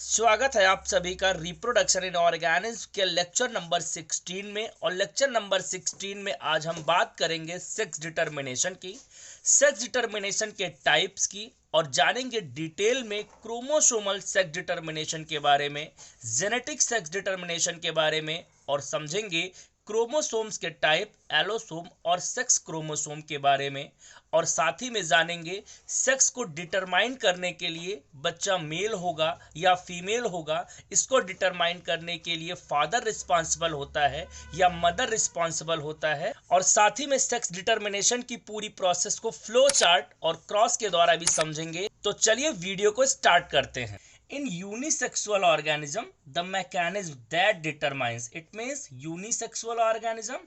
स्वागत है आप सभी का रिप्रोडक्शन इन ऑर्गेनिज्म के लेक्चर नंबर 16 में। और लेक्चर नंबर 16 में आज हम बात करेंगे सेक्स डिटर्मिनेशन की, सेक्स डिटर्मिनेशन के टाइप्स की, और जानेंगे डिटेल में क्रोमोसोमल सेक्स डिटर्मिनेशन के बारे में, जेनेटिक सेक्स डिटर्मिनेशन के बारे में, और समझेंगे क्रोमोसोम्स के टाइप, एलोसोम और सेक्स क्रोमोसोम के बारे में। और साथ ही में जानेंगे सेक्स को डिटरमाइन करने के लिए बच्चा मेल होगा या फीमेल होगा, इसको डिटरमाइन करने के लिए फादर रिस्पॉन्सिबल होता है या मदर रिस्पॉन्सिबल होता है। और साथ ही में सेक्स डिटरमिनेशन की पूरी प्रोसेस को फ्लो चार्ट और क्रॉस के द्वारा भी समझेंगे। तो चलिए वीडियो को स्टार्ट करते हैं। In unisexual organism, the mechanism that determines, it means unisexual organism,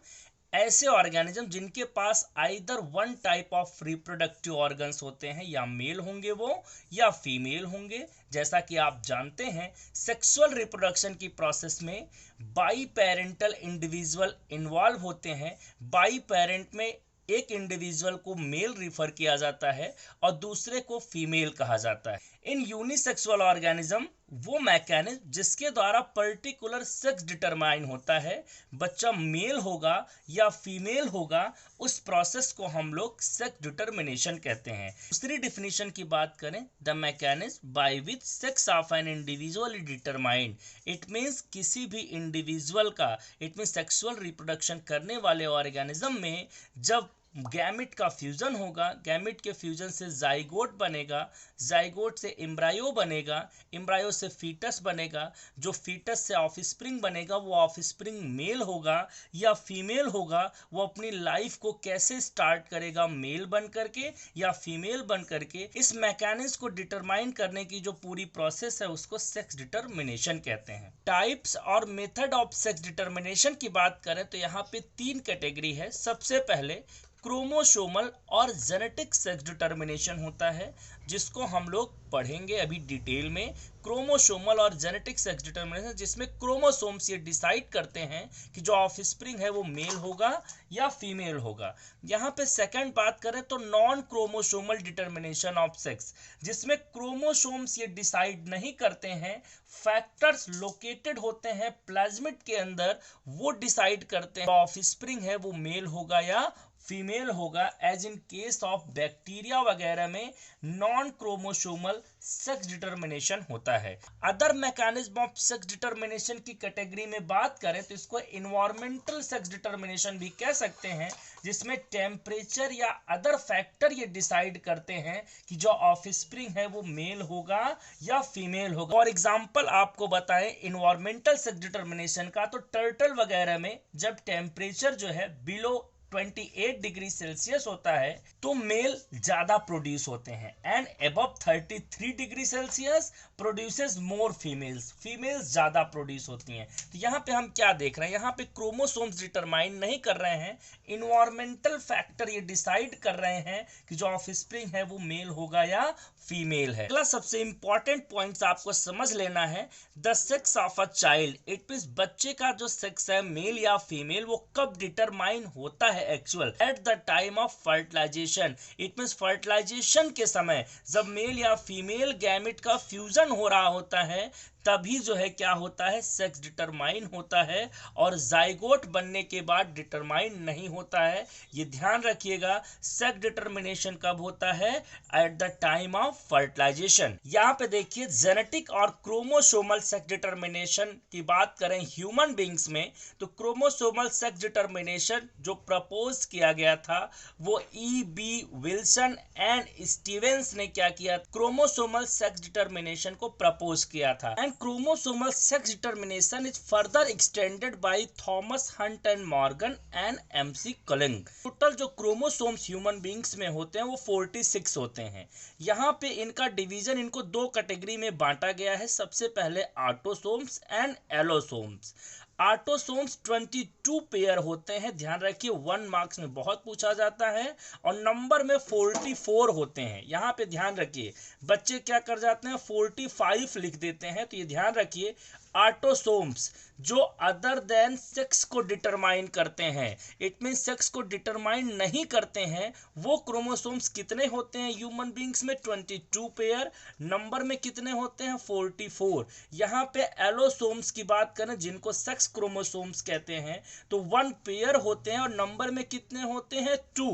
ऐसे ऑर्गेनिज्म जिनके पास either one type of reproductive organs होते हैं, या मेल होंगे वो या फीमेल होंगे। जैसा कि आप जानते हैं सेक्सुअल रिप्रोडक्शन की प्रोसेस में बाई पेरेंटल इंडिविजुअल इन्वॉल्व होते हैं। बाई पेरेंट में एक इंडिविजुअल को मेल रिफर किया जाता है और दूसरे को फीमेल कहा जाता है। इन यूनिसेक्सुअल ऑर्गेनिज्म वो मैकेनिज्म जिसके द्वारा पर्टिकुलर सेक्स डिटरमाइन होता है, बच्चा मेल होगा या फीमेल होगा, उस प्रोसेस को हम लोग सेक्स डिटरमिनेशन कहते हैं। दूसरी डिफिनीशन की बात करें, the mechanism by which sex of an individual determined, it means किसी भी इंडिविजुअल का, इट मीन्स सेक्सुअल रिप्रोडक्शन करने वाले ऑर्गेनिज्म में जब गैमिट का फ्यूजन होगा, गैमिट के फ्यूजन से जाइगोट बनेगा, जाइगोट से एम्ब्रायो बनेगा, एम्ब्रायो से फीटस बनेगा, जो फीटस से ऑफस्प्रिंग बनेगा, वो ऑफस्प्रिंग मेल होगा या फीमेल होगा, वो अपनी लाइफ को कैसे स्टार्ट करेगा, मेल बन करके या फीमेल बन करके। इस मैकेनिज्म को डिटरमाइन करने की जो पूरी प्रोसेस है उसको सेक्स डिटरमिनेशन कहते हैं। टाइप्स और मेथड ऑफ सेक्स डिटरमिनेशन की बात करें तो यहाँ पे 3 कैटेगरी है। सबसे पहले क्रोमोसोमल और जेनेटिक सेक्स डिटरमिनेशन होता है, जिसको हम लोग पढ़ेंगे अभी डिटेल में। क्रोमोसोमल और जेनेटिक सेक्स डिटरमिनेशन जिसमें क्रोमोसोम्स ये डिसाइड करते हैं कि जो ऑफस्प्रिंग है वो मेल होगा या फीमेल होगा। यहाँ पे सेकंड बात करें तो non chromosomal determination of sex, जिसमें क्रोमोसोम्स ये डिसाइड नहीं करते हैं, फैक्टर्स लोकेटेड होते हैं प्लाज्मिड के अंदर, वो डिसाइड करते हैं ऑफस्प्रिंग है वो मेल होगा या फीमेल होगा। As in case of bacteria वगैरह में नॉन क्रोमोसोमल सेक्स डिटरमिनेशन होता है। Other mechanism of sex determination की कैटेगरी में बात करें तो इसको एनवायरमेंटल सेक्स डिटरमिनेशन भी कह सकते हैं, जिसमें टेम्परेचर या अदर फैक्टर ये डिसाइड करते हैं कि जो ऑफस्प्रिंग है वो मेल होगा या फीमेल होगा। और एग्जांपल आपको बताएं एनवायरमेंटल सेक्स डिटरमिनेशन का, तो टर्टल वगैरह में जब टेम्परेचर जो है बिलो 28 डिग्री सेल्सियस होता है तो मेल ज्यादा प्रोड्यूस होते हैं, and above 33 degree Celsius produces more females, females ज्यादा प्रोड्यूस होती हैं। तो यहाँ पे हम क्या देख रहे हैं, यहाँ पे क्रोमोसोम्स डिटरमाइन नहीं कर रहे हैं, इन्वायरमेंटल फैक्टर ये डिसाइड कर रहे हैं कि जो ऑफस्प्रिंग है वो मेल होगा या फीमेल है। अगला सबसे इंपॉर्टेंट पॉइंट्स आपको समझ लेना है, the sex of a child, it means बच्चे का जो सेक्स है मेल या फीमेल वो कब डिटरमाइन होता है actual, at the time of fertilization, it means fertilization के समय जब मेल या फीमेल गैमेट का फ्यूजन हो रहा होता है तभी जो है क्या होता है, सेक्स डिटरमाइन होता है, और जाइगोट बनने के बाद डिटरमाइन नहीं होता है। ये ध्यान रखिएगा, सेक्स डिटरमिनेशन कब होता है, at the time of fertilization. यहाँ पे देखिए जेनेटिक और क्रोमोसोमल सेक्स डिटरमिनेशन की बात करें ह्यूमन बींग्स में, तो क्रोमोसोमल सेक्स डिटरमिनेशन जो प्रपोज किया गया था वो E.B. विल्सन एंड स्टीवेंस ने क्या किया, क्रोमोसोमल सेक्स डिटरमिनेशन को प्रपोज किया था। And chromosomal sex determination is further extended by Thomas Hunt and Morgan and M.C. Culling। Total जो क्रोमोसोम्स ह्यूमन बींग्स में होते हैं वो 46 होते हैं। यहाँ पे इनका डिवीजन, इनको 2 कैटेगरी में बांटा गया है। सबसे पहले autosomes and allosomes. Autosomes 22 pair होते हैं, ध्यान रखिए 1 मार्क्स में बहुत पूछा जाता है, और नंबर में 44 होते हैं। यहाँ पे ध्यान रखिए बच्चे क्या कर जाते हैं 45 लिख देते हैं, तो ये ध्यान रखिए ऑटोसोम्स जो अदर देन सेक्स को डिटरमाइन करते हैं, इट मीन सेक्स को डिटरमाइन नहीं करते हैं, वो क्रोमोसोम्स कितने होते हैं ह्यूमन बींग्स में 22 पेयर, नंबर में कितने होते हैं 44। यहाँ पे एलोसोम्स की बात करें जिनको सेक्स क्रोमोसोम्स कहते हैं तो 1 पेयर होते हैं और नंबर में कितने होते हैं 2।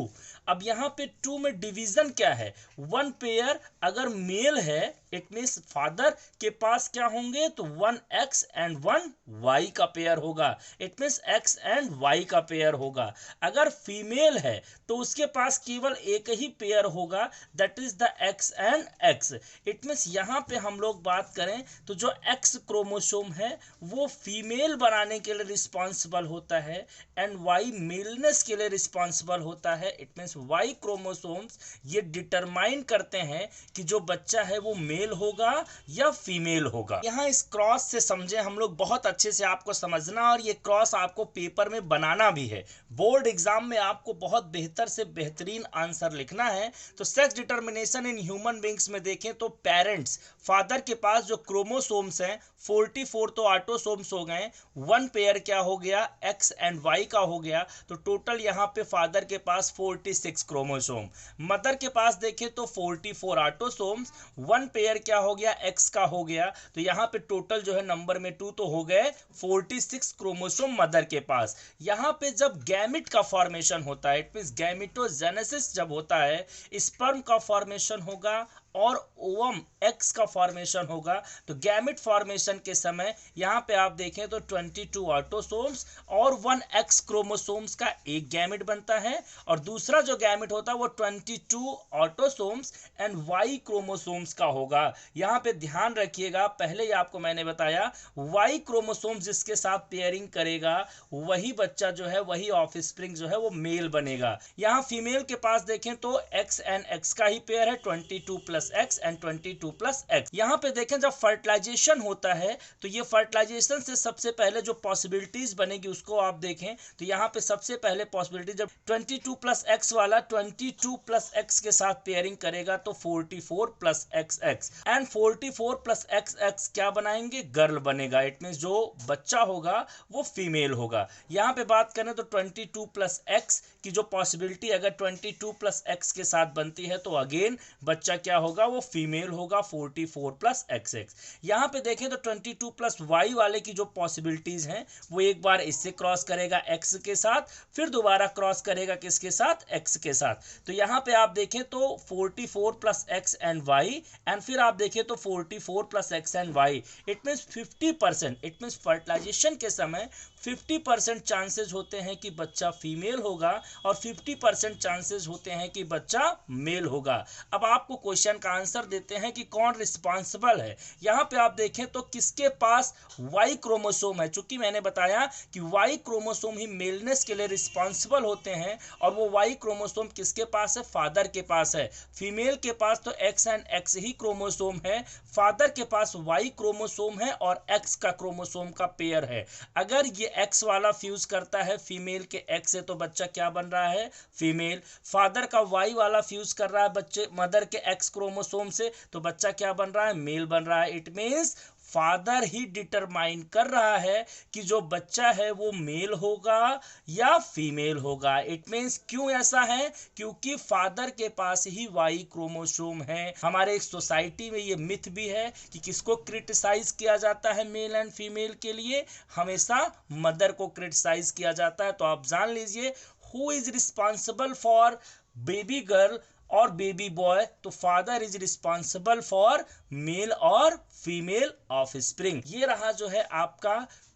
अब यहाँ पे 2 में डिवीजन क्या है, 1 पेयर अगर मेल है इट मीन्स फादर के पास क्या होंगे तो 1 एक्स एंड 1 वाई का पेयर होगा, it means X and Y का पेयर होगा। अगर फीमेल है तो उसके पास केवल एक ही पेयर होगा, that is the X and X. It means यहाँ पे हम लोग बात करें तो जो एक्स क्रोमोसोम है वो फीमेल बनाने के लिए रिस्पॉन्सिबल होता है एंड वाई मेलनेस के लिए रिस्पॉन्सिबल होता है। इट मीन्स वाई क्रोमोसोम्स ये डिटरमाइन करते हैं कि जो बच्चा है वो मेल होगा या फीमेल होगा। यहाँ इस क्रॉस से समझे हम लोग, बहुत अच्छे से आपको समझना, और ये क्रॉस आपको पेपर में बनाना भी है। बोर्ड एग्जाम में आपको बहुत बेहतर से बेहतरीन आंसर लिखना है। तो sex determination in human beings में देखें तो पेरेंट्स फादर के पास जो क्रोमोसोम्स हैं 44 तो ऑटोसोम्स हो गए, 1 पेयर क्या हो गया एक्स एंड वाई का हो गया, तो टोटल यहाँ पे फादर के पास 46 क्रोमोसोम, मदर के पास देखें तो 44 ऑटोसोम्स, 1 पेयर क्या हो गया एक्स का हो गया, तो यहाँ पे टोटल जो है नंबर में 2 तो हो गए 46 क्रोमोसोम मदर के पास। यहाँ पे जब गैमिट का फॉर्मेशन होता है, इट मींस गैमिटोजेनेसिस जब होता है, स्पर्म का फॉर्मेशन होगा और ओवम एक्स का फॉर्मेशन होगा, तो गैमिट फॉर्मेशन के समय यहाँ पे आप देखें तो 22 ऑटोसोम्स और 1 एक्स क्रोमोसोम्स का एक गैमिट बनता है, और दूसरा जो गैमिट होता है वो 22 ऑटोसोम्स एंड वाई क्रोमोसोम्स का होगा। यहाँ पे ध्यान रखिएगा, पहले ही आपको मैंने बताया वाई क्रोमोसोम्स जिसके साथ पेयरिंग करेगा वही बच्चा जो है, वही ऑफस्प्रिंग जो है वो मेल बनेगा। यहाँ फीमेल के पास देखें तो एक्स एंड एक्स का ही पेयर है, 22 plus X and 22 plus x. यहाँ पे देखें जब फर्टिलाइजेशन होता है तो ये फर्टिलाइजेशन से सबसे पहले जो पॉसिबिलिटीज बनेगी उसको आप देखें, तो यहाँ पे सबसे पहले पॉसिबिलिटी जब 22 प्लस एक्स वाला 22 प्लस एक्स के साथ पेयरिंग करेगा तो 44 plus x x, and 44 plus x x क्या बनाएंगे गर्ल बनेगा, इट मींस जो बच्चा होगा वो फीमेल होगा। यहाँ पे बात करें तो 22 प्लस एक्स की जो पॉसिबिलिटी अगर 22 प्लस एक्स के साथ बनती है तो अगेन बच्चा क्या होगा वो फीमेल होगा, 44 प्लस एक्स एक्स। यहाँ पे देखें तो 22 प्लस वाई वाले की जो पॉसिबिलिटीज हैं वो एक बार इससे क्रॉस करेगा एक्स के साथ, फिर दोबारा क्रॉस करेगा किसके साथ एक्स के साथ, तो यहाँ पे आप देखें तो 44 plus X and Y, and फिर आप देखें तो 44 plus X and Y, it means 50%, it means fertilization के समय 50% चांसेस होते हैं कि बच्चा फीमेल होगा और 50% चांसेस होते हैं कि बच्चा मेल होगा। अब आपको क्वेश्चन का आंसर देते हैं कि कौन रिस्पॉन्सिबल है। यहाँ पे आप देखें तो किसके पास वाई क्रोमोसोम है, चूंकि मैंने बताया कि वाई क्रोमोसोम ही मेलनेस के लिए रिस्पॉन्सिबल होते हैं, और वो वाई क्रोमोसोम किसके पास है फादर के पास है। फीमेल के पास तो x and x he chromosome है, फादर के पास वाई क्रोमोसोम है और एक्स का क्रोमोसोम का पेयर है। अगर ये एक्स वाला फ्यूज करता है फीमेल के एक्स से तो बच्चा क्या बन रहा है फीमेल, फादर का वाई वाला फ्यूज कर रहा है बच्चे मदर के एक्स क्रोमोसोम से तो बच्चा क्या बन रहा है मेल बन रहा है। It means father he determine कर रहा है कि जो बच्चा है वो मेल होगा या फीमेल होगा। इट मींस क्यों ऐसा है, क्योंकि फादर के पास ही वाई क्रोमोसोम है। हमारे सोसाइटी में ये मिथ भी है कि किसको क्रिटिसाइज किया जाता है मेल एंड फीमेल के लिए, हमेशा मदर को क्रिटिसाइज किया जाता है। तो आप जान लीजिए who is responsible for baby girl और बेबी बॉय, तो father is responsible for male और फीमेल ऑफस्प्रिंग। ये रहा जो है आपका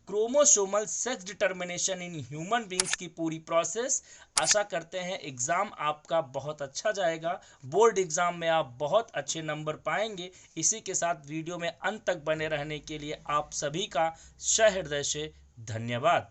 chromosomal sex determination in human beings की पूरी प्रोसेस। आशा करते हैं एग्जाम आपका बहुत अच्छा जाएगा, बोर्ड एग्जाम में आप बहुत अच्छे नंबर पाएंगे। इसी के साथ वीडियो में अंत तक बने रहने के लिए आप सभी का सहृदय से धन्यवाद।